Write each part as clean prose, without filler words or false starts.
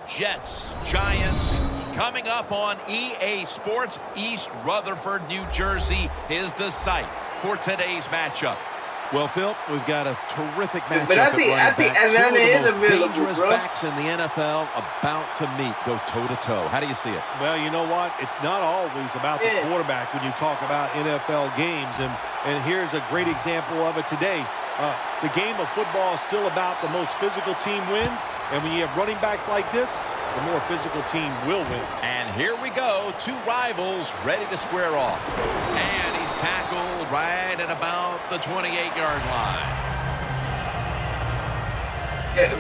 Jets, Giants, coming up on EA Sports. East Rutherford, New Jersey is the site for today's matchup. Well, Phil, we've got a terrific matchup. But I think Atlanta is available, dangerous bro. backs in the NFL about to meet, go toe-to-toe. How do you see it? Well, you know what? It's not always about the quarterback when you talk about NFL games. And here's a great example of it today. The game of football is still about the most physical team wins. And when you have running backs like this, the more physical team will win. And here we go. Two rivals ready to square off. And he's tackled right at about the 28-yard line. Yeah,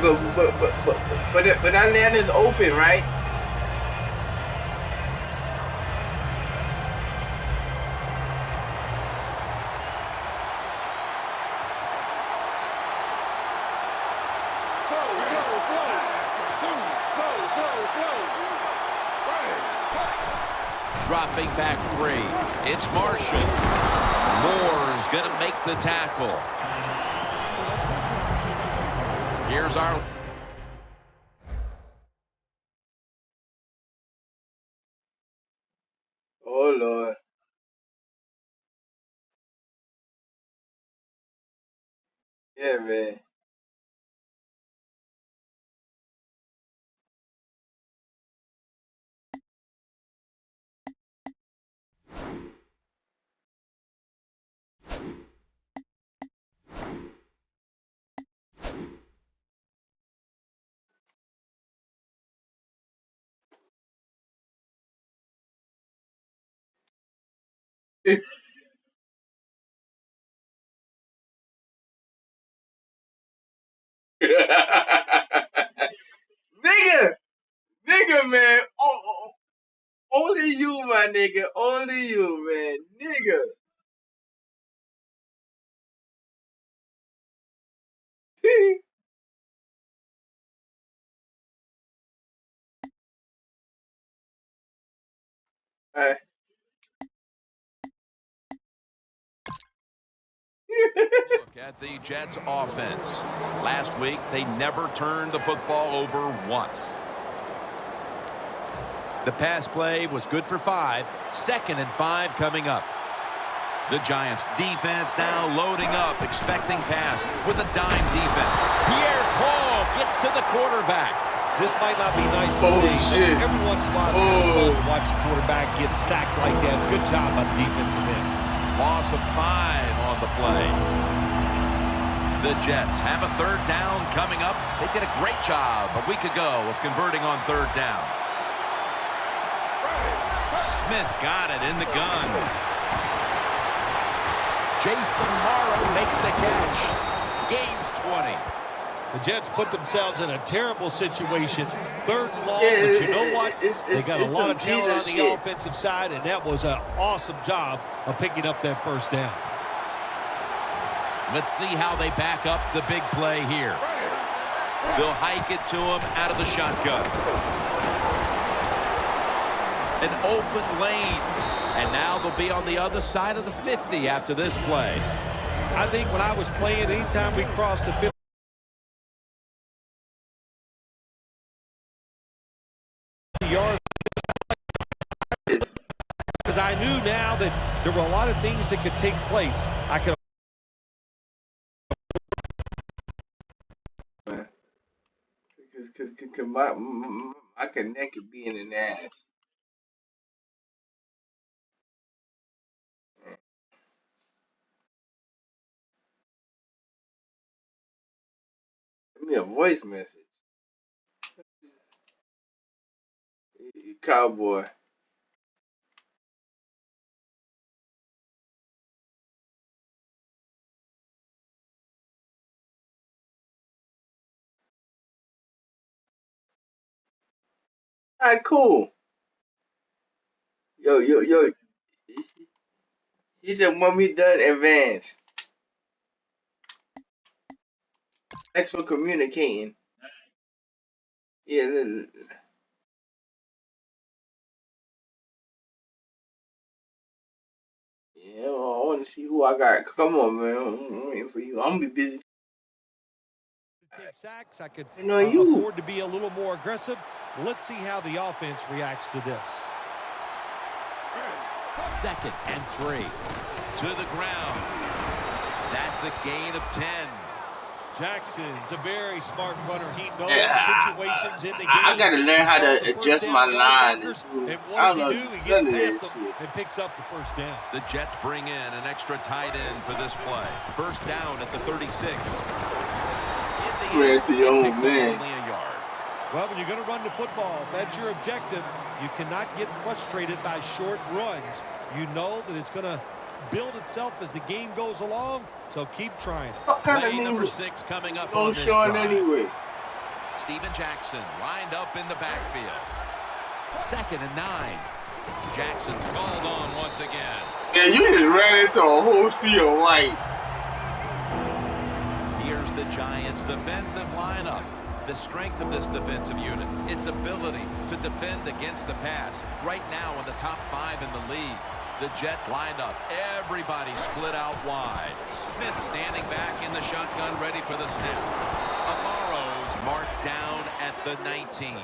but Atlanta's open, right? Dropping back 3. It's Marshall. Moore's going to make the tackle. Here's our... Oh, Lord. Yeah, man. Nigga, man. Oh, only you, my nigga. Only you, man. Nigga. Look at the Jets offense. Last week, they never turned the football over once. The pass play was good for 5. 2nd and 5 coming up. The Giants defense now loading up, expecting pass with a dime defense. Pierre-Paul gets to the quarterback. This might not be nice to see, but every once in a while it's kind of fun to watch the quarterback get sacked like that. Good job by the defensive end. Loss of 5 on the play. The Jets have a 3rd down coming up. They did a great job a week ago of converting on 3rd down. Smith's got it in the gun. Jason Morrow makes the catch. Gains 20. The Jets put themselves in a terrible situation. 3rd and long, but you know what? They got a lot of talent on the offensive side, and that was an awesome job of picking up that 1st down. Let's see how they back up the big play here. They'll hike it to him out of the shotgun. An open lane. And now they'll be on the other side of the 50 after this play. I think when I was playing, anytime we crossed the 50, yards, because I knew now that there were a lot of things that could take place. I could. Because my connect could be in an ass. Send me a voice message. Cowboy. All right, cool. Yo. He said, when we done, advance. Thanks for communicating. Yeah. Yeah, I want to see who I got. Come on, man. I'm waiting for you. I'm going to be busy. Take sacks. I could You know, afford to be a little more aggressive. Let's see how the offense reacts to this. 2nd and 3. To the ground. That's a gain of 10. Jackson's a very smart runner. He knows situations in the game. I gotta learn how to adjust my line. And what does he do? He gets past them and picks up the first down. The Jets bring in an extra tight end for this play. First down at the 36. Ran to your own man. Only a yard. Well, when you're going to run the football, if that's your objective, you cannot get frustrated by short runs. You know that it's going to build itself as the game goes along, so keep trying. Play number 6 coming up on this drive. Anyway. Steven Jackson lined up in the backfield. 2nd and 9. Jackson's called on once again. Yeah, you just ran into a whole sea of white. Here's the Giants' defensive lineup. The strength of this defensive unit, its ability to defend against the pass. Right now in the top 5 in the league. The Jets lined up. Everybody split out wide. Smith standing back in the shotgun, ready for the snap. Amaro's marked down at the 19.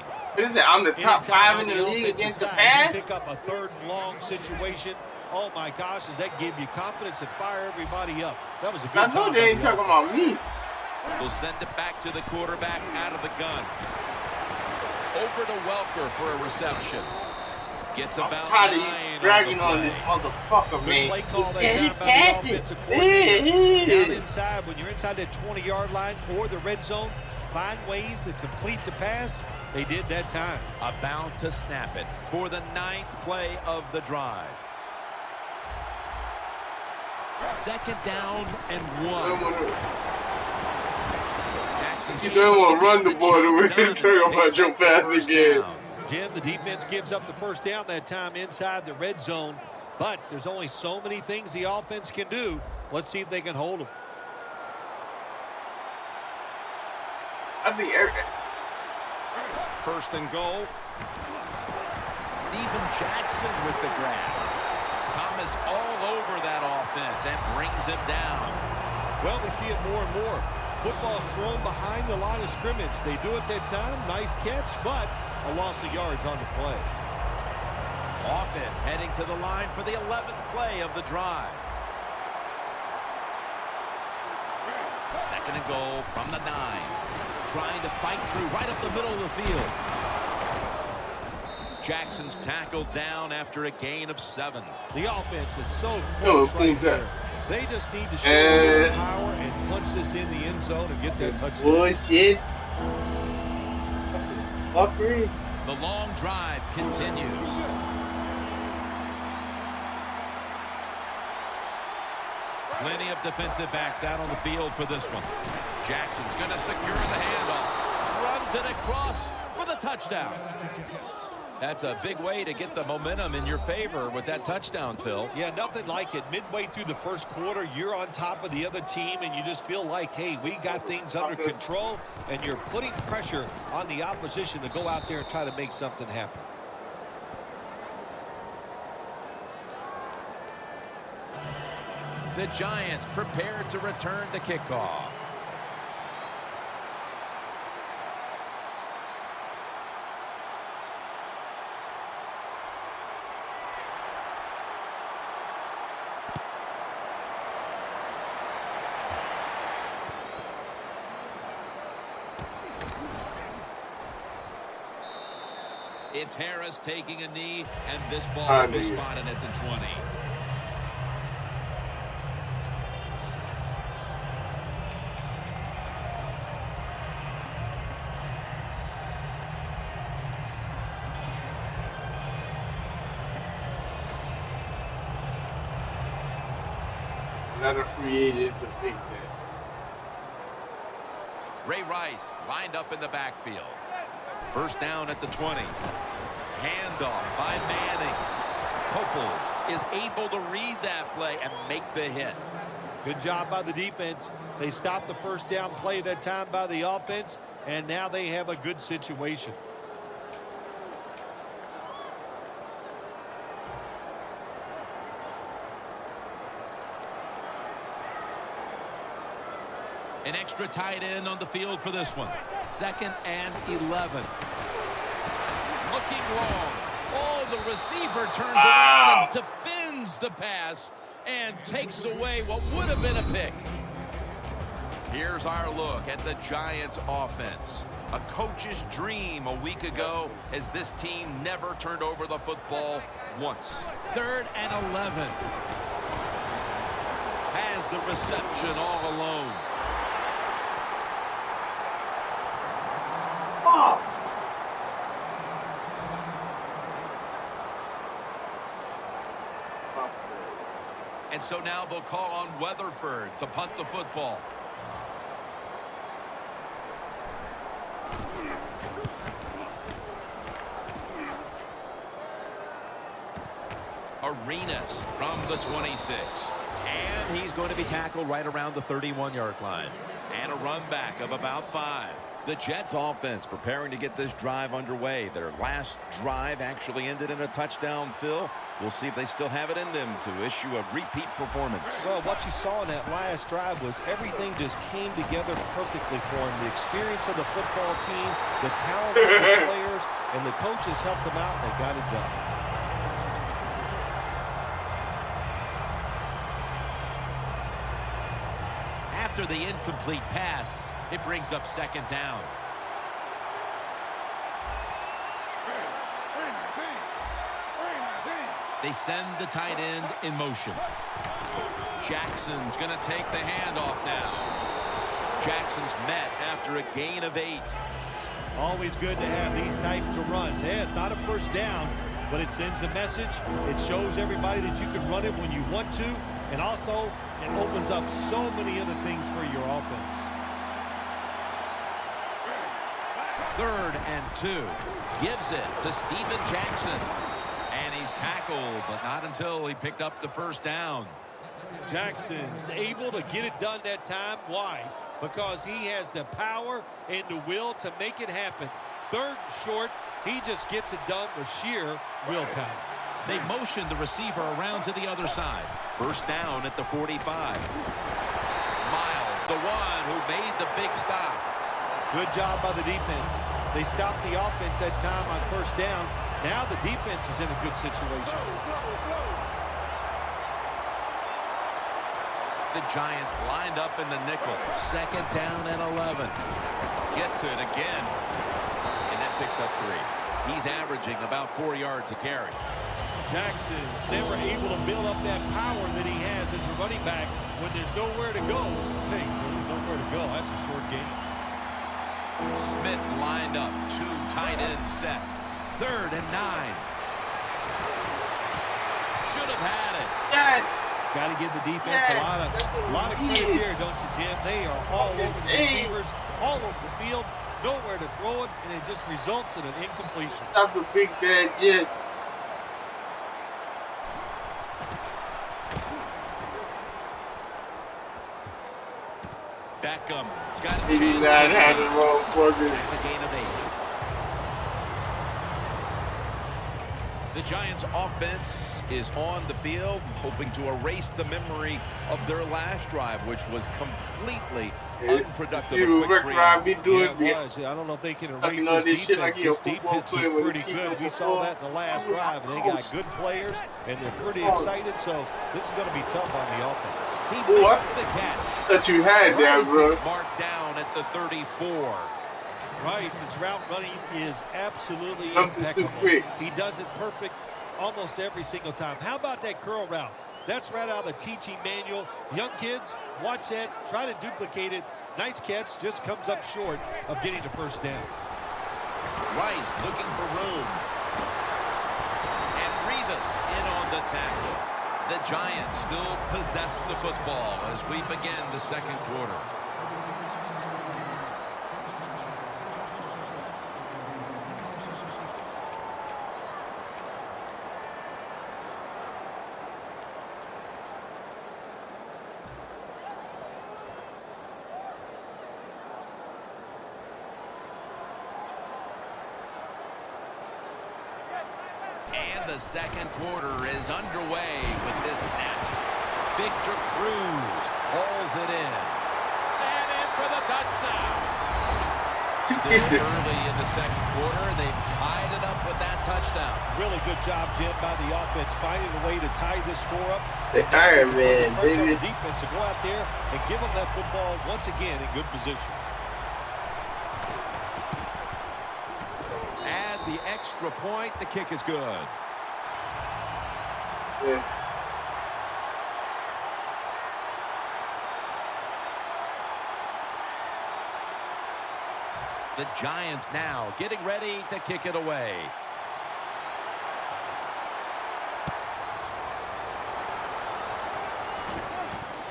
I'm the top 5 in the league against the pass. Pick up a 3rd and long situation. Oh my gosh, does that give you confidence and fire everybody up? That was a good job. I know they ain't talking about me. We'll send it back to the quarterback out of the gun. Over to Welker for a reception. Gets about 9 tired of you dragging on this motherfucker, man. Play call that time by the offensive coordinator. Down inside, when you're inside that 20-yard line or the red zone, find ways to complete the pass. They did that time. About to snap it for the 9th play of the drive. 2nd down and 1. You don't want to run the ball the way you talk about your pass again. Jim, the defense gives up the first down that time inside the red zone, but there's only so many things the offense can do. Let's see if they can hold them. First and goal. Steven Jackson with the grab. Thomas all over that offense and brings him down. Well, we see it more and more. Football's thrown behind the line of scrimmage. They do it that time. Nice catch, but a loss of yards on the play. Offense heading to the line for the 11th play of the drive. 2nd and goal from the 9. Trying to fight through right up the middle of the field. Jackson's tackled down after a gain of 7. The offense is so close right here. They just need to show their power and punch this in the end zone and get that touchdown. Bullshit. Fuckery. The long drive continues. Plenty of defensive backs out on the field for this one. Jackson's going to secure the handoff. Runs it across for the touchdown. That's a big way to get the momentum in your favor with that touchdown, Phil. Yeah, nothing like it. Midway through the first quarter, you're on top of the other team, and you just feel like, hey, we got things under control, and you're putting pressure on the opposition to go out there and try to make something happen. The Giants prepared to return the kickoff. It's Harris taking a knee, and this ball will be spotted at the 20. Another free agent is a big thing. Ray Rice lined up in the backfield. First down at the 20. Handoff by Manning. Coples is able to read that play and make the hit. Good job by the defense. They stopped the first down play that time by the offense, and now they have a good situation. An extra tight end on the field for this one. 2nd and 11. long. Oh, the receiver turns around and defends the pass and takes away what would have been a pick. Here's our look at the Giants offense. A coach's dream a week ago as this team never turned over the football once. 3rd and 11. Has the reception all alone. Oh. And so now they'll call on Weatherford to punt the football. Arenas from the 26. And he's going to be tackled right around the 31-yard line. And a run back of about 5. The Jets offense preparing to get this drive underway. Their last drive actually ended in a touchdown, Phil. We'll see if they still have it in them to issue a repeat performance. Well, what you saw in that last drive was everything just came together perfectly for them. The experience of the football team, the talent of the players, and the coaches helped them out, and they got it done. After the incomplete pass, it brings up 2nd down. They send the tight end in motion. Jackson's going to take the handoff now. Jackson's met after a gain of 8. Always good to have these types of runs. Hey, it's not a first down, but it sends a message. It shows everybody that you can run it when you want to, and also it opens up so many other things for your offense. 3rd and 2. Gives it to Steven Jackson. And he's tackled, but not until he picked up the first down. Jackson's able to get it done that time. Why? Because he has the power and the will to make it happen. 3rd and short, he just gets it done with sheer willpower. They motion the receiver around to the other side. First down at the 45. Miles, the one who made the big stop. Good job by the defense. They stopped the offense that time on first down. Now the defense is in a good situation. The Giants lined up in the nickel. 2nd down and 11. Gets it again. And that picks up 3. He's averaging about 4 yards a carry. Jackson's never able to build up that power that he has as a running back when there's nowhere to go. Hey, there's nowhere to go. That's a short game. Smith lined up. 2 tight ends set. 3rd and 9. Should have had it. Yes. Got to give the defense a lot of credit there, don't you, Jim? They are all over the receivers, all over the field, nowhere to throw it, and it just results in an incompletion. That's a big bad Jets. Beckham. He's got a He did chance. not have the wrong focus. That's a gain of 8. The Giants offense is on the field, hoping to erase the memory of their last drive, which was completely unproductive. See what Rick Ryan be doing. Yeah, it was. I don't know if they can erase all this this shit defense. like he a This football defense is player with pretty a key good. on We the saw ball. that in the last drive, and they got good players, and they're pretty excited, so this is going to be tough on the offense. He Ooh, makes the catch. That you had there, Rice bro. is marked down at the 34. Rice, his route running is absolutely Something too impeccable. quick. He does it perfect almost every single time. How about that curl route? That's right out of the teaching manual. Young kids, watch that. Try to duplicate it. Nice catch. Just comes up short of getting the first down. Rice looking for room. And Rivas in on the tackle. The Giants still possess the football as we begin the second quarter. And the second quarter is underway with this snap. Victor Cruz hauls it in. And in for the touchdown. Still early in the second quarter. They've tied it up with that touchdown. Really good job, Jim, by the offense, finding a way to tie this score up. The Iron Man, Pressure on baby. the defense to go out there and give them that football once again in good position. Add the extra point. The kick is good. Yeah. The Giants now getting ready to kick it away.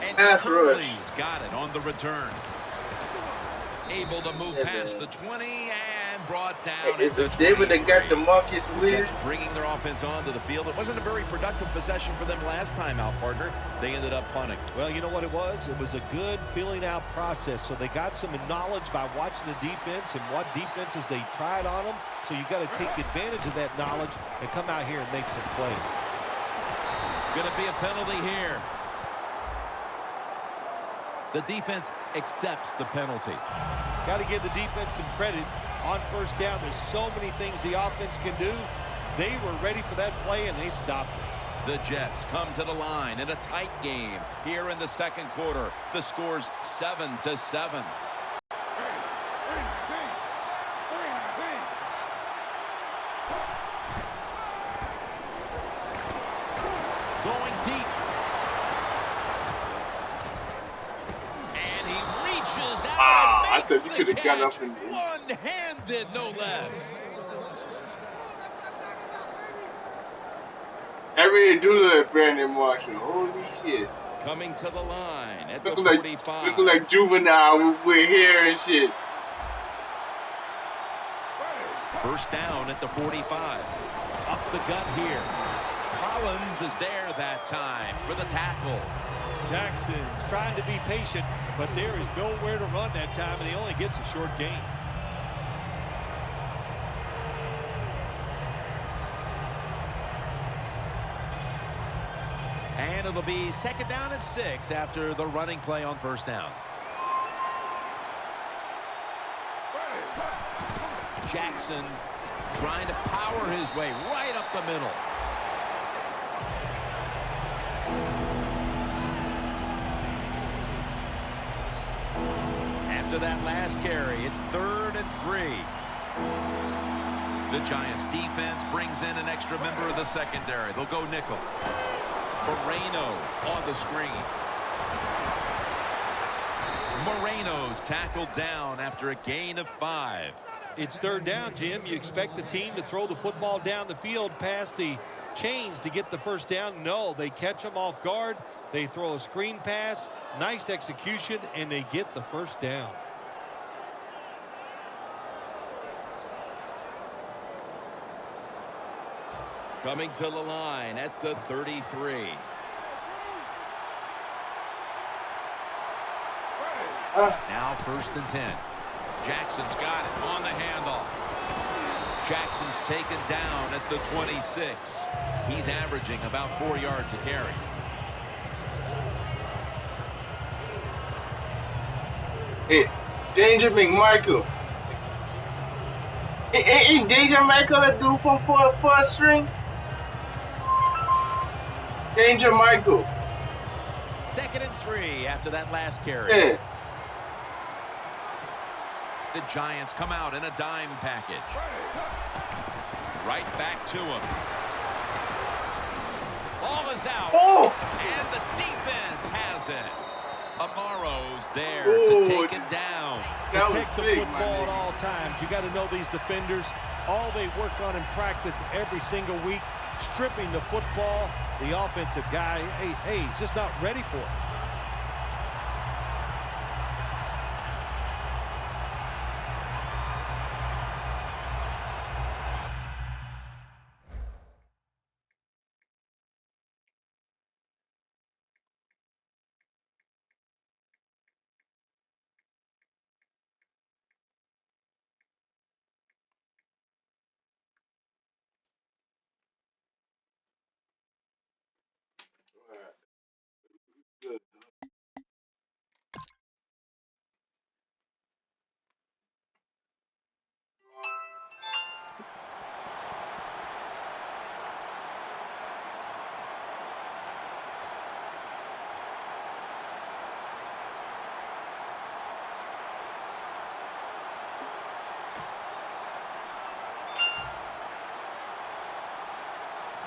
And Pass rush. Curly's got it on the return. Able to move past the 20 and brought down at If the David they got 23. the Marcus Wiz, Jets bringing their offense onto the field. It wasn't a very productive possession for them last time out, partner. They ended up punting. Well, you know what it was? It was a good filling out process. So they got some knowledge by watching the defense and what defenses they tried on them. So you got to take advantage of that knowledge and come out here and make some plays. Going to be a penalty here. The defense accepts the penalty. Got to give the defense some credit on first down. There's so many things the offense can do. They were ready for that play, and they stopped it. The Jets come to the line in a tight game here in the second quarter. The score's 7-7. Going deep. And he reaches out I and makes thought you the could have got catch. up in there. One-handed, no less. I really do love Brandon Marshall. Holy shit. Coming to the line at the Looking like, 45. looking like Juvenile with hair and shit. First down at the 45. Up the gut here. Collins is there that time for the tackle. Jackson's trying to be patient, but there is nowhere to run that time, and he only gets a short gain. And it'll be second down and 6 after the running play on first down. Jackson trying to power his way right up the middle. After that last carry, it's 3rd and 3. The Giants defense brings in an extra member of the secondary. They'll go nickel. Moreno on the screen. Moreno's tackled down after a gain of 5. It's 3rd down, Jim. You expect the team to throw the football down the field past the chains to get the first down. No, they catch them off guard. They throw a screen pass, nice execution, and they get the first down. Coming to the line at the 33. Now 1st and 10. Jackson's got it on the handoff. Jackson's taken down at the 26. He's averaging about 4 yards a carry. Hey, Danger McMichael. Ain't Danger Michael a dude from fourth string? Danger Michael. 2nd and 3 after that last carry. Yeah. The Giants come out in a dime package. Right back to him. Ball is out. Oh! And the defense has it. Amaro's there Ooh, to take it down. That was Protect the big, football my at nigga. all times. You got to know these defenders. All they work on in practice every single week, stripping the football. The offensive guy, hey, he's just not ready for it. Good.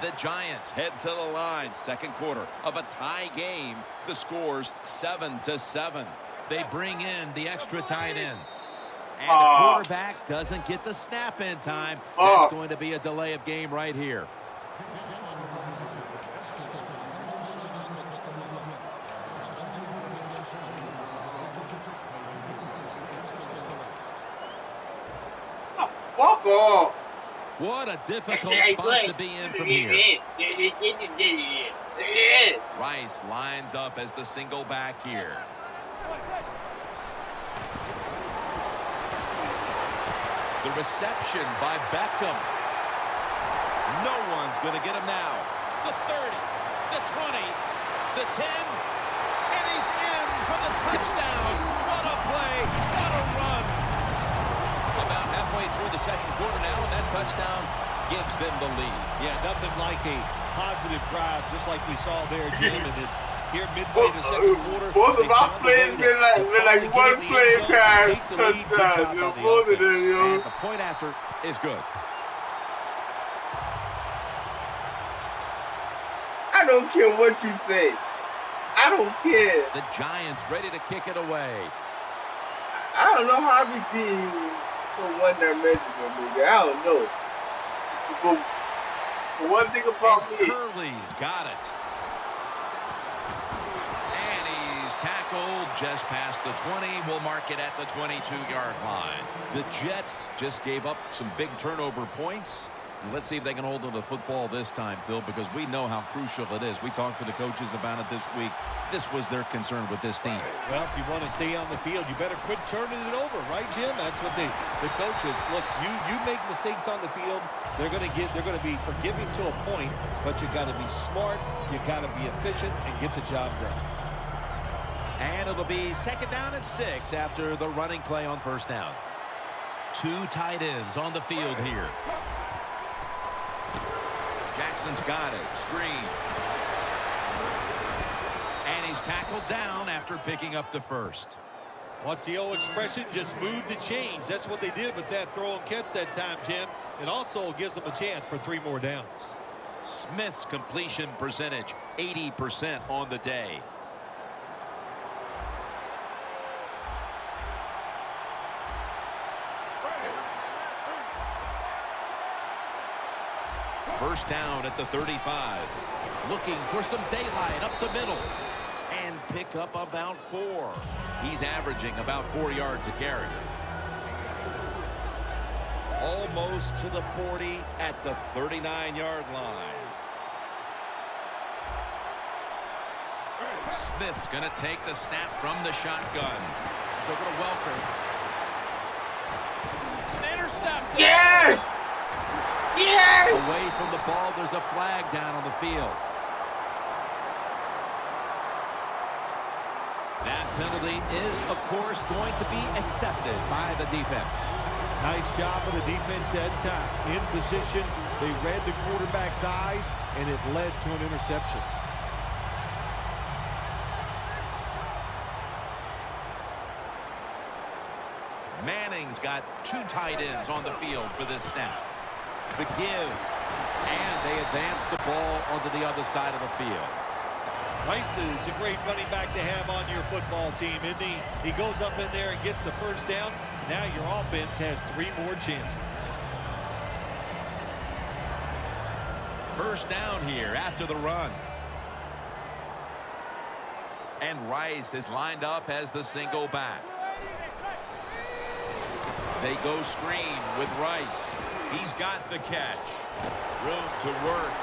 The Giants head to the line. Second quarter of a tie game. The score's 7-7. They bring in the extra tight end. And the quarterback doesn't get the snap in time. That's going to be a delay of game right here. Fuck off. What a difficult spot to be in from here. Rice lines up as the single back here. The reception by Beckham. No one's going to get him now. The 30, the 20, the 10, and he's in for the touchdown. What a play, what a run. About halfway through the second quarter now, and that touchdown gives them the lead. Yeah, nothing like a positive drive, just like we saw there, Jim, and it's here midway in the second quarter. Both of our plays been like one play pass touchdown. Both of them, yo. And the point after is good. I don't care what you say. I don't care. The Giants ready to kick it away. I don't know how I be being so one-dimensional, nigga. I don't know. But one thing about me. Curley's got it. And he's tackled just past the 20. We'll mark it at the 22-yard line. The Jets just gave up some big turnover points. Let's see if they can hold on to the football this time, Phil, because we know how crucial it is. We talked to the coaches about it this week. This was their concern with this team. Well, if you want to stay on the field, you better quit turning it over, right, Jim? That's what the coaches look. You make mistakes on the field, they're going to be forgiving to a point, but you got to be smart, you got to be efficient, and get the job done. And it'll be second down and 6 after the running play on first down. Two tight ends on the field here. Jackson's got it. Screen. And he's tackled down after picking up the first. What's the old expression? Just move the chains. That's what they did with that throw and catch that time, Jim. It also gives them a chance for 3 more downs. Smith's completion percentage, 80% on the day. First down at the 35. Looking for some daylight up the middle. And pick up about 4. He's averaging about 4 yards a carry. Almost to the 40 at the 39-yard line. Smith's going to take the snap from the shotgun. So going to Welker. Intercepted. Yes! Yes! Away from the ball, there's a flag down on the field. That penalty is, of course, going to be accepted by the defense. Nice job of the defense that time. In position, they read the quarterback's eyes, and it led to an interception. Manning's got 2 tight ends on the field for this snap. The give, and they advance the ball onto the other side of the field. Rice is a great running back to have on your football team, isn't he? He goes up in there and gets the first down. Now your offense has 3 more chances. First down here after the run. And Rice is lined up as the single back. They go screen with Rice. He's got the catch. Room to work.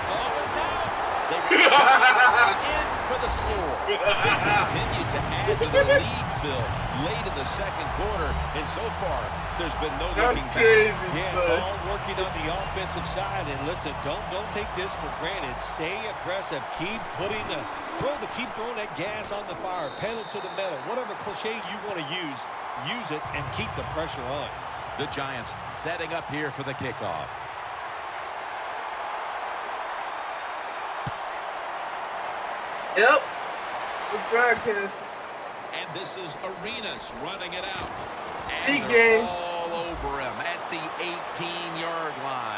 Ball is out. They in for the score. They continue to add to the lead, Phil, late in the second quarter. And so far, there's been no looking back. Yeah, it's all working on the offensive side. And listen, don't take this for granted. Stay aggressive. Keep throwing that gas on the fire. Pedal to the metal. Whatever cliche you want to use it and keep the pressure on. The Giants setting up here for the kickoff. Yep. The broadcast. And this is Arenas running it out. Big And game. they're all over him at the 18-yard line.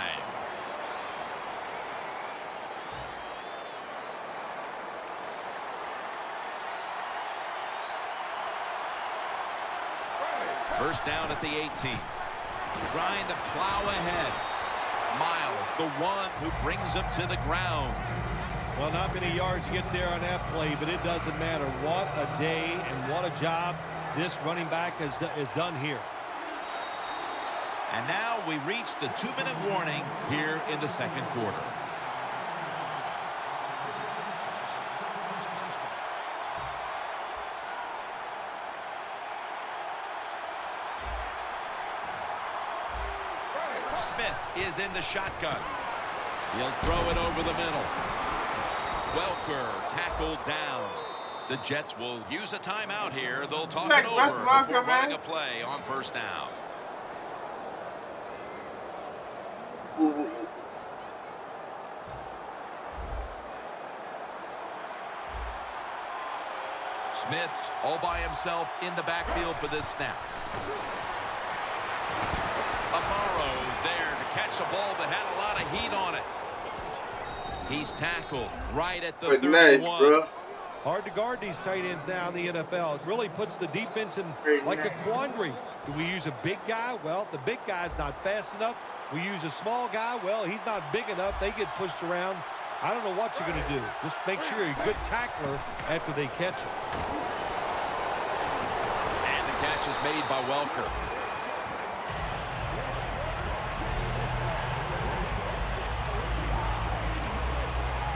First down at the 18. Trying to plow ahead. Miles, the one who brings him to the ground. Well, not many yards to get there on that play, but it doesn't matter. What a day and what a job this running back has done here. And now we reach the 2-minute warning here in the second quarter. Smith is in the shotgun. He'll throw it over the middle. Welker tackled down. The Jets will use a timeout here. They'll talk it over before running a play on first down. Smith's all by himself in the backfield for this snap. Amaro's there to catch a ball that had a lot of heat on it. He's tackled right at the 31. Nice, bro. Hard to guard these tight ends now in the NFL. It really puts the defense in like a quandary. Do we use a big guy? Well, the big guy's not fast enough. We use a small guy. Well, he's not big enough. They get pushed around. I don't know what you're going to do. Just make sure you're a good tackler after they catch him. And the catch is made by Welker.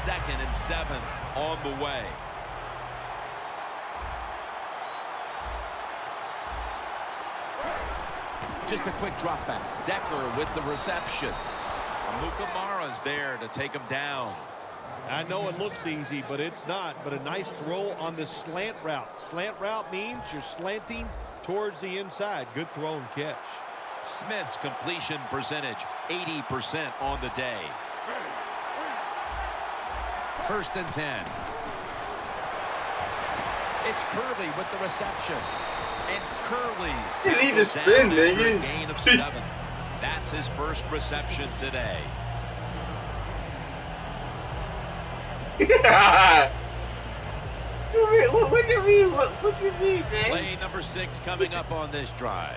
Second and 7 on the way. Just a quick drop back. Decker with the reception. Amukamara's there to take him down. I know it looks easy, but it's not. But a nice throw on the slant route. Slant route means you're slanting towards the inside. Good throw and catch. Smith's completion percentage, 80% on the day. First and 10. It's Curley with the reception. And Curley's Didn't even spin, nigga. a gain of 7. That's his first reception today. What do you mean? What do you mean, man? Play number 6 coming up on this drive.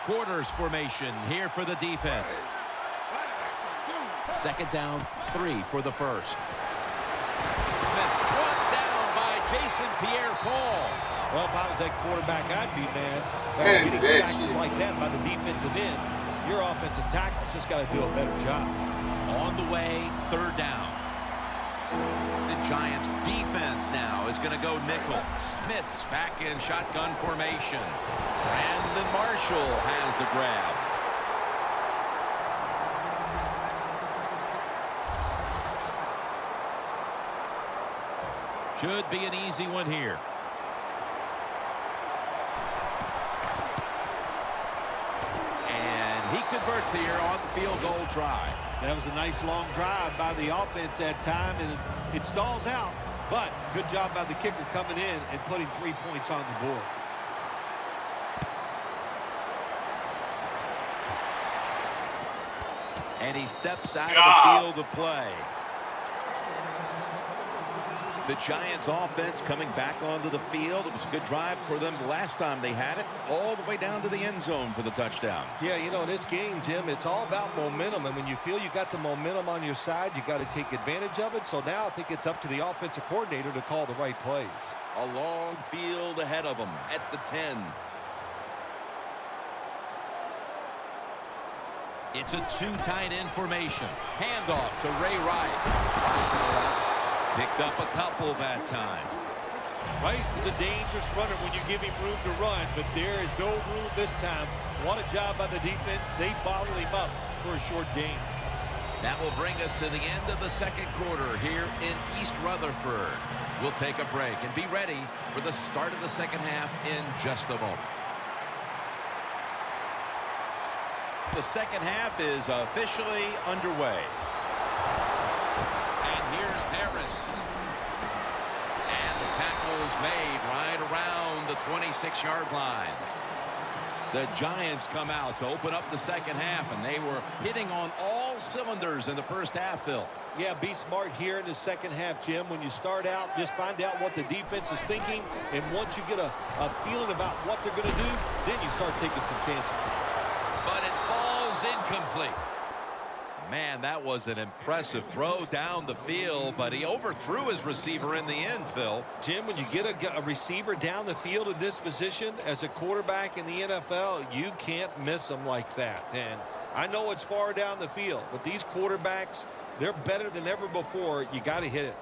Quarters formation here for the defense. Second down, 3 for the first. Smith brought down by Jason Pierre-Paul. Well, if I was that quarterback, I'd be mad. They're getting sacked like that by the defensive end. Your offensive tackle's just got to do a better job. On the way, third down. The Giants defense now is going to go nickel. Smith's back in shotgun formation. Brandon Marshall has the grab. Should be an easy one here. And he converts here on the field goal try. That was a nice long drive by the offense that time, and it stalls out. But good job by the kicker coming in and putting 3 points on the board. And he steps out of the field of play. The Giants offense coming back onto the field. It was a good drive for them the last time they had it, all the way down to the end zone for the touchdown. Yeah, you know, in this game, Jim, it's all about momentum. And when you feel you got the momentum on your side, you got to take advantage of it. So now I think it's up to the offensive coordinator to call the right plays. A long field ahead of them at the 10. It's a 2 tight end formation. Handoff to Ray Rice. Picked up a couple that time. Rice is a dangerous runner when you give him room to run, but there is no room this time. What a job by the defense. They bottled him up for a short gain. That will bring us to the end of the second quarter here in East Rutherford. We'll take a break and be ready for the start of the second half in just a moment. The second half is officially underway. And here's Harris. And the tackle is made right around the 26-yard line. The Giants come out to open up the second half, and they were hitting on all cylinders in the first half, Phil. Yeah, be smart here in the second half, Jim. When you start out, just find out what the defense is thinking, and once you get a feeling about what they're going to do, then you start taking some chances. But it falls incomplete. Man, that was an impressive throw down the field, but he overthrew his receiver in the end, Phil. Jim, when you get a receiver down the field in this position as a quarterback in the NFL, you can't miss them like that. And I know it's far down the field, but these quarterbacks, they're better than ever before. You got to hit it.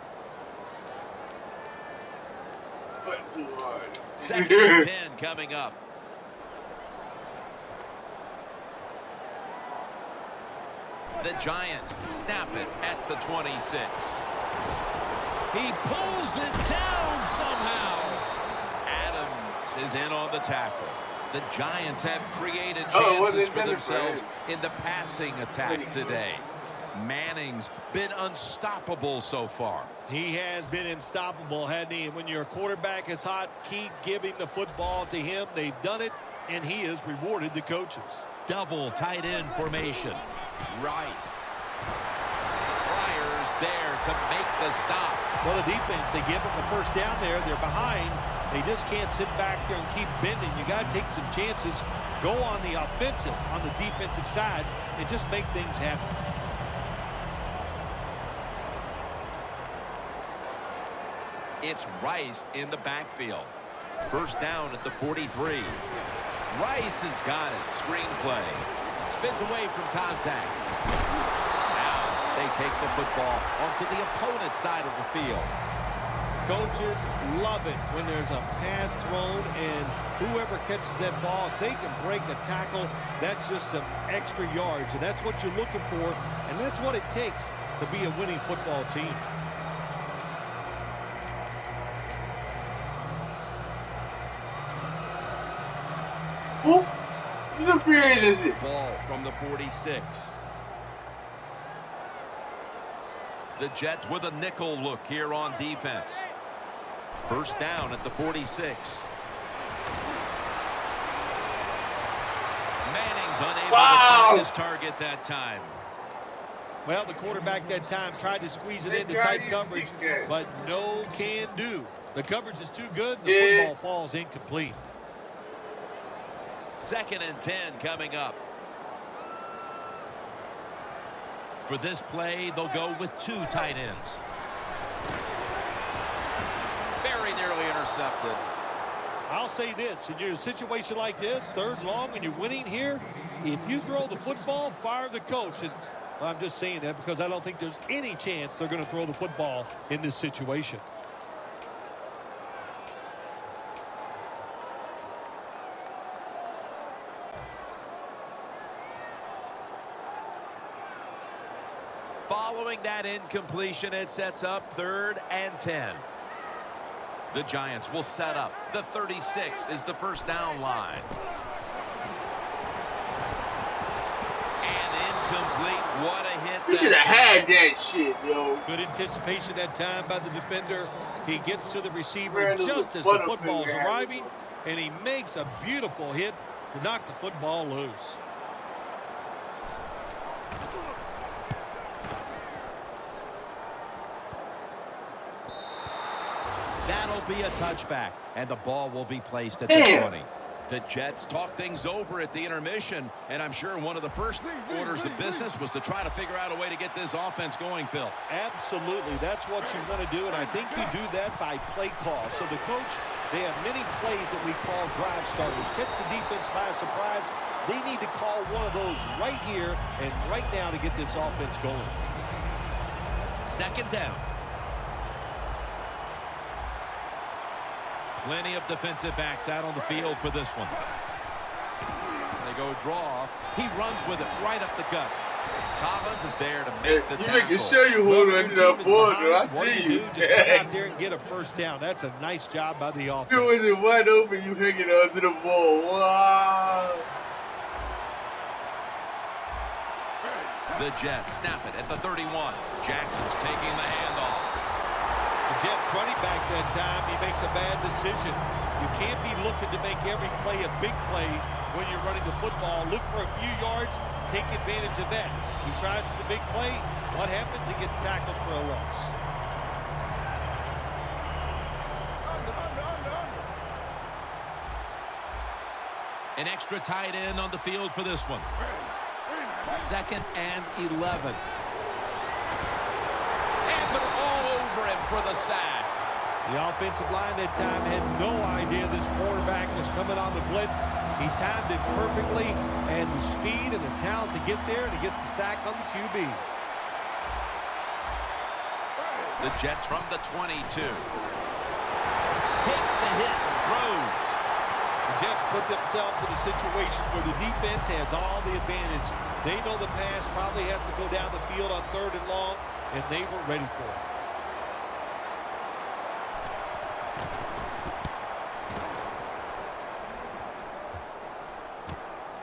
Second and 10 coming up. The Giants snap it at the 26. He pulls it down somehow. Adams is in on the tackle. The Giants have created chances for themselves in the passing attack today. Manning's been unstoppable so far. He has been unstoppable, hasn't he? And when your quarterback is hot, keep giving the football to him. They've done it, and he has rewarded the coaches. Double tight end formation. Rice. Friars there to make the stop. Well, the defense, they give them the first down there. They're behind. They just can't sit back there and keep bending. You got to take some chances. Go on the offensive, on the defensive side, and just make things happen. It's Rice in the backfield. First down at the 43. Rice has got it. Screen play. Spins away from contact. Now they take the football onto the opponent's side of the field. Coaches love it when there's a pass thrown, and whoever catches that ball, if they can break a tackle, that's just some extra yards, and that's what you're looking for, and that's what it takes to be a winning football team. Who's a free agency? Ball from the 46. The Jets with a nickel look here on defense. First down at the 46. Manning's unable to find his target that time. Well, the quarterback that time tried to squeeze it into tight coverage, but no can do. The coverage is too good. The football falls incomplete. Second and 10 coming up. For this play, they'll go with two tight ends. Very nearly intercepted. I'll say this, in a situation like this, third and long, and you're winning here, if you throw the football, fire the coach. And well, I'm just saying that because I don't think there's any chance they're going to throw the football in this situation. Following that incompletion, it sets up third and 10. The Giants will set up. The 36 is the first down line. And incomplete. What a hit. You should have had that shit, yo. Good anticipation that time by the defender. He gets to the receiver just as the football's arriving, and he makes a beautiful hit to knock the football loose. That'll be a touchback, and the ball will be placed at the 20. The Jets talk things over at the intermission, and I'm sure one of the first orders of business was to try to figure out a way to get this offense going, Phil. Absolutely. That's what you want to do, and I think you do that by play call. So the coach, they have many plays that we call drive starters. Catch the defense by surprise. They need to call one of those right here and right now to get this offense going. Second down. Plenty of defensive backs out on the field for this one. They go draw. He runs with it right up the gut. Collins is there to make the tackle. You making sure you hold on to that ball, though. I see you. Just come out there and get a first down. That's a nice job by the offense. Doing it wide open, you hanging onto the ball. Wow. The Jets snap it at the 31. Jackson's taking the handoff. The Jets running back that time, he makes a bad decision. You can't be looking to make every play a big play. when you're running the football. Look for a few yards, take advantage of that. He tries for the big play. What happens? He gets tackled for a loss. An extra tight end on the field for this one. 2nd and 11. And they're all over him for the sack. The offensive line that time had no idea this quarterback was coming on the blitz. He timed it perfectly, and the speed and the talent to get there, and he gets the sack on the QB. The Jets from the 22. Takes the hit, throws. The Jets put themselves in a situation where the defense has all the advantage. They know the pass probably has to go down the field on 3rd and long, and they were ready for it.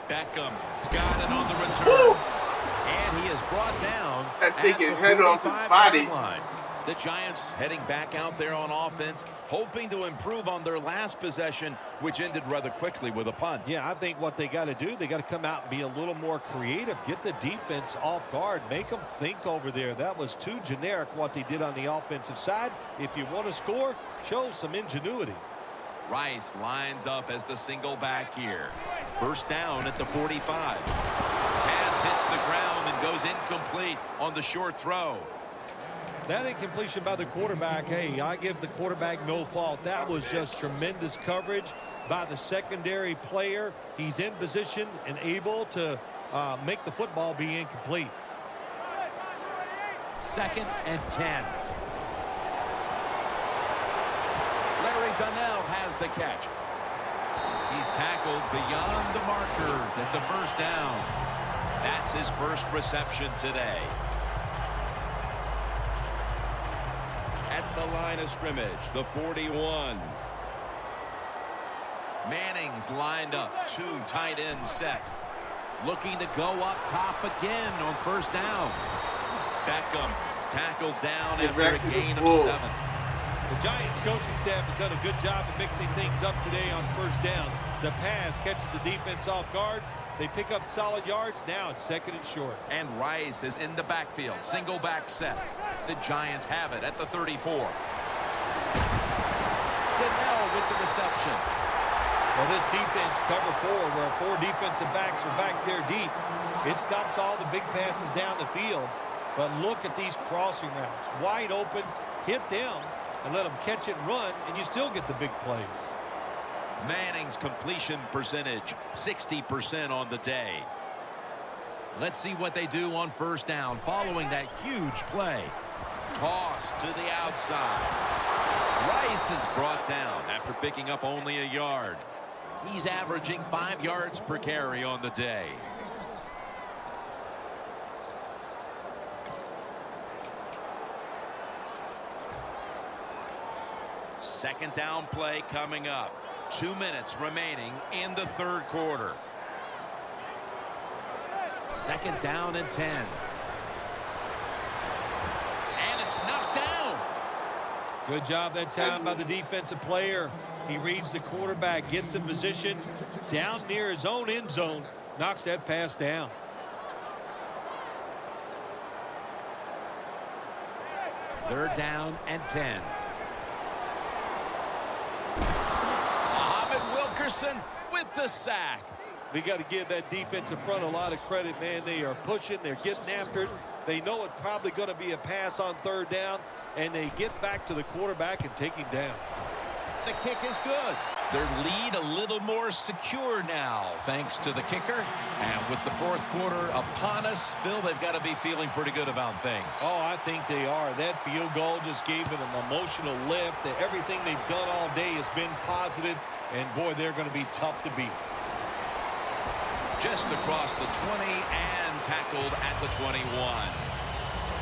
Beckham's got it on the return. Woo! And he is brought down That thing at the is headed off his 45-yard body. line. The Giants heading back out there on offense, hoping to improve on their last possession, which ended rather quickly with a punt. Yeah, I think what they got to do, they got to come out and be a little more creative, get the defense off guard, make them think over there. That was too generic what they did on the offensive side. If you want to score, show some ingenuity. Rice lines up as the single back here. 1st down at the 45. Pass hits the ground and goes incomplete on the short throw. That incompletion by the quarterback, hey, I give the quarterback no fault. That was just tremendous coverage by the secondary player. He's in position and able to make the football be incomplete. 2nd and 10. Larry Donnell has the catch. He's tackled beyond the markers. It's a 1st down. That's his 1st reception today. At the line of scrimmage, the 41. Manning's lined up. 2 tight ends set. Looking to go up top again on 1st down. Beckham is tackled down after a gain of 7. The Giants coaching staff has done a good job of mixing things up today on 1st down. The pass catches the defense off guard. They pick up solid yards. Now it's 2nd and short. And Rice is in the backfield. Single back set. The Giants have it at the 34. Donnell with the reception. Well, this defense cover 4, where 4 defensive backs are back there deep. It stops all the big passes down the field. But look at these crossing routes. Wide open, hit them, and let them catch it and run, and you still get the big plays. Manning's completion percentage, 60% on the day. Let's see what they do on 1st down following that huge play. Toss to the outside. Rice is brought down after picking up only a yard. He's averaging 5 yards per carry on the day. Second down play coming up. 2 minutes remaining in the 3rd quarter. 2nd down and 10. And it's knocked down. Good job that time by the defensive player. He reads the quarterback, gets in position down near his own end zone, knocks that pass down. Third down and 10. Wilkerson with the sack. We got to give that defensive front a lot of credit, man. They are pushing, they're getting after it. They know it's probably going to be a pass on 3rd down, and they get back to the quarterback and take him down. The kick is good. Their lead a little more secure now, thanks to the kicker. And with the 4th quarter upon us, Phil, they've got to be feeling pretty good about things. Oh, I think they are. That field goal just gave them an emotional lift. Everything they've done all day has been positive. And, boy, they're going to be tough to beat. Just across the 20 and tackled at the 21.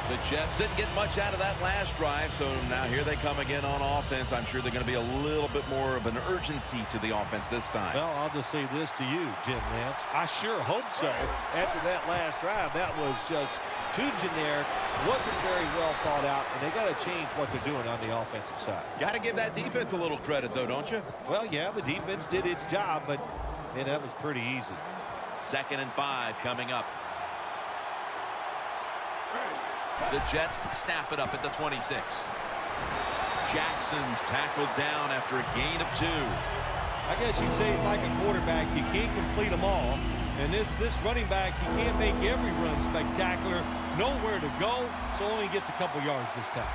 The Jets didn't get much out of that last drive, so now here they come again on offense. I'm sure they're going to be a little bit more of an urgency to the offense this time. Well, I'll just say this to you, Jim Nance. I sure hope so. After that last drive, that was just too generic, wasn't very well thought out, and they got to change what they're doing on the offensive side. Got to give that defense a little credit, though, don't you? Well, yeah, the defense did its job, but Man, that was pretty easy. 2nd and 5 coming up. The Jets snap it up at the 26. Jackson's tackled down after a gain of 2. I guess you'd say it's like a quarterback. You can't complete them all. And this running back, he can't make every run spectacular. Nowhere to go, so only gets a couple yards this time.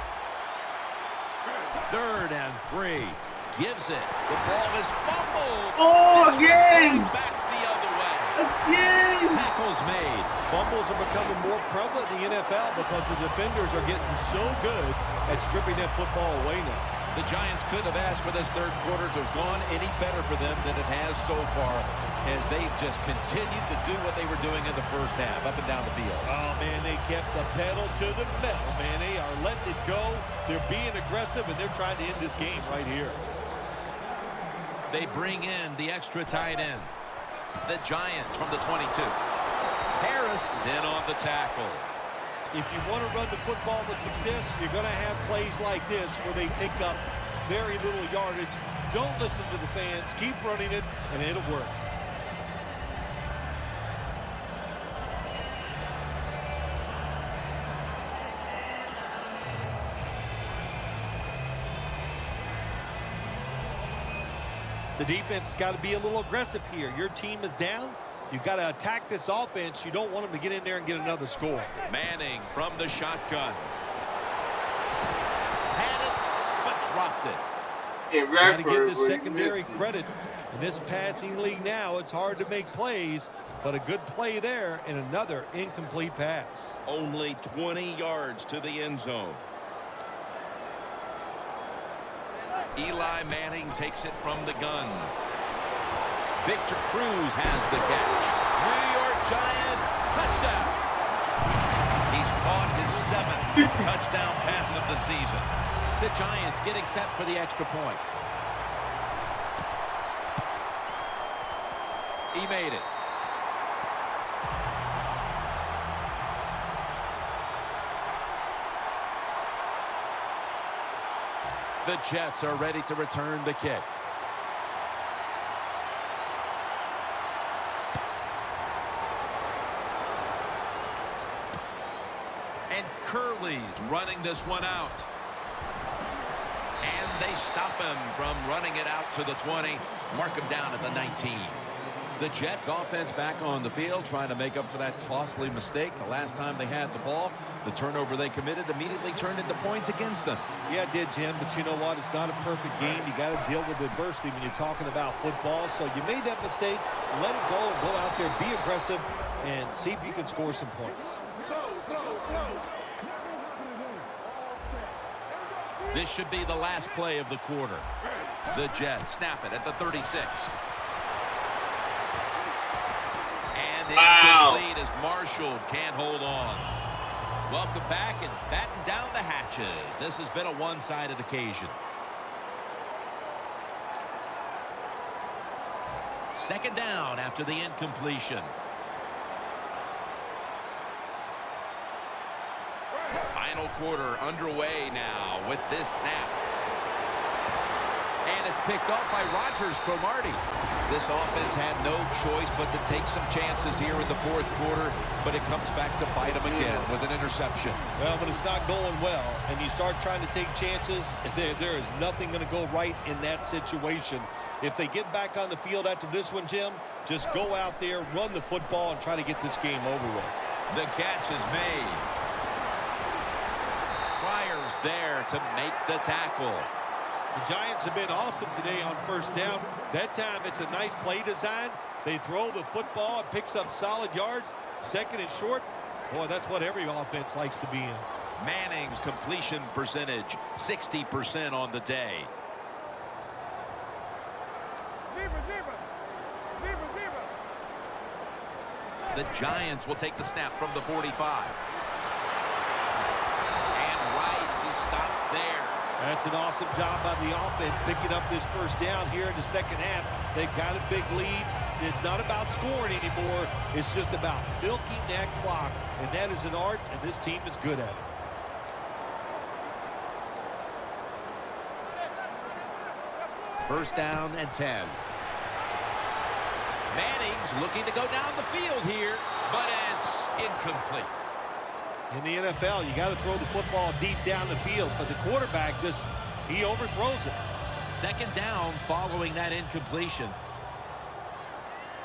3rd and 3. Gives it. The ball is fumbled. Oh, again! Back the other way. Again! Tackles made. Fumbles are becoming more prevalent in the NFL because the defenders are getting so good at stripping that football away now. The Giants couldn't have asked for this third quarter to have gone any better for them than it has so far, as they've just continued to do what they were doing in the first half, up and down the field. Oh, man, they kept the pedal to the metal, man. They are letting it go. They're being aggressive, and they're trying to end this game right here. They bring in the extra tight end. The Giants from the 22. Harris is in on the tackle. If you want to run the football with success, you're going to have plays like this where they pick up very little yardage. Don't listen to the fans. Keep running it, and it'll work. The defense has got to be a little aggressive here. Your team is down. You've got to attack this offense. You don't want them to get in there and get another score. Manning from the shotgun. Had it, but dropped it. Got to give the secondary credit. In this passing league now, it's hard to make plays, but a good play there and another incomplete pass. Only 20 yards to the end zone. Eli Manning takes it from the gun. Victor Cruz has the catch. New York Giants, touchdown. He's caught his 7th touchdown pass of the season. The Giants getting set for the extra point. He made it. The Jets are ready to return the kick. And Curley's running this one out. And they stop him from running it out to the 20. Mark him down at the 19. The Jets offense back on the field trying to make up for that costly mistake. The last time they had the ball, the turnover they committed immediately turned into points against them. Yeah, it did, Jim, but you know what? It's not a perfect game. You got to deal with adversity when you're talking about football. So you made that mistake. Let it go and go out there, be aggressive, and see if you can score some points. This should be the last play of the quarter. The Jets snap it at the 36. And incomplete as Marshall can't hold on. Welcome back and batten down the hatches. This has been a one-sided occasion. 2nd down after the incompletion. Final quarter underway now with this snap. And it's picked off by Rogers Cromartie. This offense had no choice but to take some chances here in the 4th quarter, but it comes back to bite them again with an interception. Well, but it's not going well, and you start trying to take chances, there is nothing going to go right in that situation. If they get back on the field after this one, Jim, just go out there, run the football, and try to get this game over with. The catch is made. Pryor's there to make the tackle. The Giants have been awesome today on 1st down. That time it's a nice play design. They throw the football, it picks up solid yards. 2nd and short. Boy, that's what every offense likes to be in. Manning's completion percentage, 60% on the day. The Giants will take the snap from the 45. And Rice is stopped there. That's an awesome job by the offense picking up this 1st down here in the 2nd half. They've got a big lead. It's not about scoring anymore. It's just about milking that clock. And that is an art, and this team is good at it. First down and 10. Manning's looking to go down the field here, but it's incomplete. In the NFL, you got to throw the football deep down the field, but the quarterback he overthrows it. Second down following that incompletion.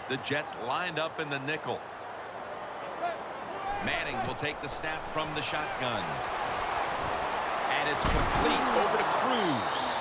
The Jets lined up in the nickel. Manning will take the snap from the shotgun. And it's complete over to Cruz.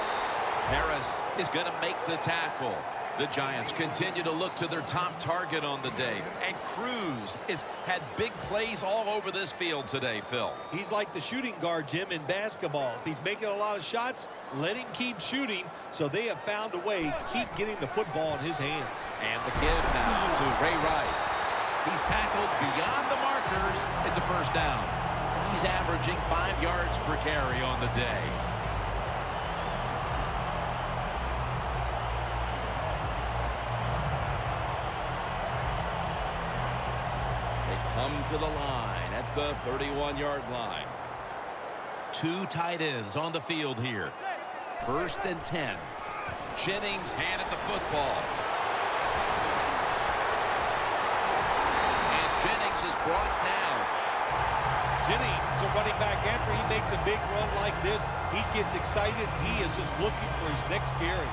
Harris is going to make the tackle. The Giants continue to look to their top target on the day. And Cruz has had big plays all over this field today, Phil. He's like the shooting guard, Jim, in basketball. If he's making a lot of shots, let him keep shooting. So they have found a way to keep getting the football in his hands. And the give now to Ray Rice. He's tackled beyond the markers. It's a first down. He's averaging 5 yards per carry on the day. Come to the line at the 31-yard line. 2 tight ends on the field here. 1st and 10. Jennings handed the football. And Jennings is brought down. Jennings, a running back, after he makes a big run like this, he gets excited. He is just looking for his next carry.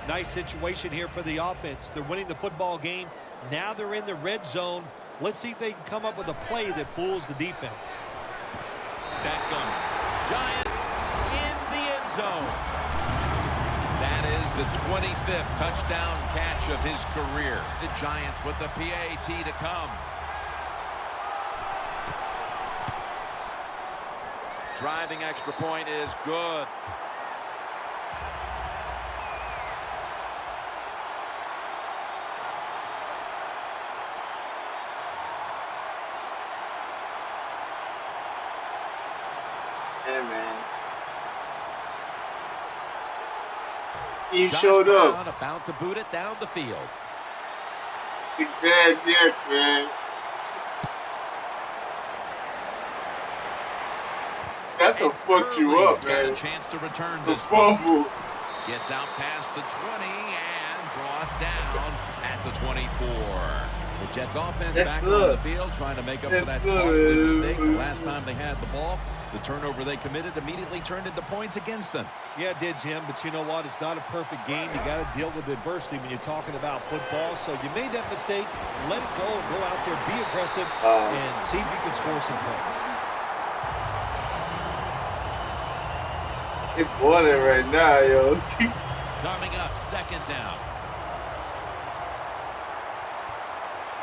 Nice situation here for the offense. They're winning the football game. Now they're in the red zone. Let's see if they can come up with a play that fools the defense. Beckham. Giants in the end zone. That is the 25th touchdown catch of his career. The Giants with the PAT to come. Driving extra point is good. Yeah, man. He showed Brown up. about to boot it down the field. Big bad Jets, man. That's a fuck you Gurley's up, got man. a chance to return The this one. fumble. Gets out past the 20 and brought down at the 24. The Jets offense That's back good. on the field trying to make up for that That's costly good. mistake the last time they had the ball. The turnover they committed immediately turned into points against them. Yeah, it did, Jim, but you know what? It's not a perfect game. You got to deal with adversity when you're talking about football. So you made that mistake, let it go, and go out there, be aggressive, and see if you can score some points. It's boiling right now, yo. Coming up, second down.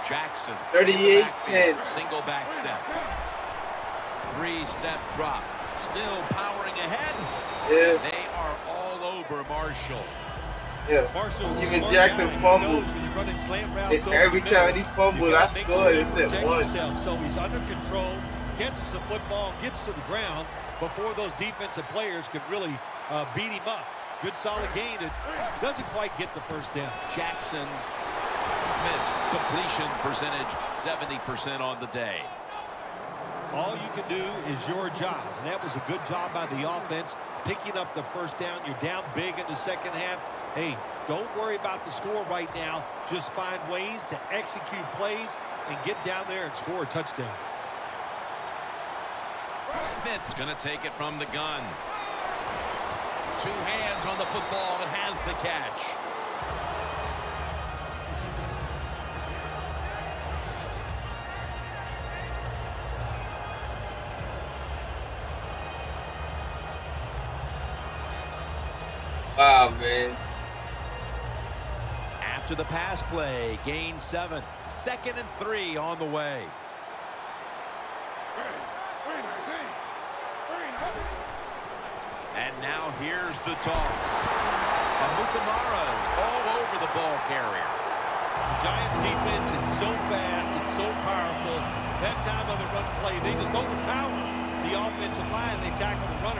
Jackson. 38-10. Single back set. 3-step drop. Still powering ahead. Yeah. And they are all over Marshall. Yeah. Marshall's Even smart Jackson guy. He fumbled. knows when you're running slam routes It's over every the middle, time he fumbled, you gotta I make scored. sure you It's at protect one. yourself. So he's under control, catches the football, gets to the ground before those defensive players could really beat him up. Good solid gain. It doesn't quite get the first down. Jackson Smith's completion percentage 70% on the day. All you can do is your job, and that was a good job by the offense, picking up the first down. You're down big in the second half. Hey, don't worry about the score right now. Just find ways to execute plays and get down there and score a touchdown. Smith's going to take it from the gun. 2 hands on the football and has the catch. Wow, man. After the pass play, gain 7. 2nd and 3 on the way. And now here's the toss. Amukamara is all over the ball carrier. The Giants defense is so fast and so powerful. That time of the run play, they just overpower the offensive line. They tackle the runner.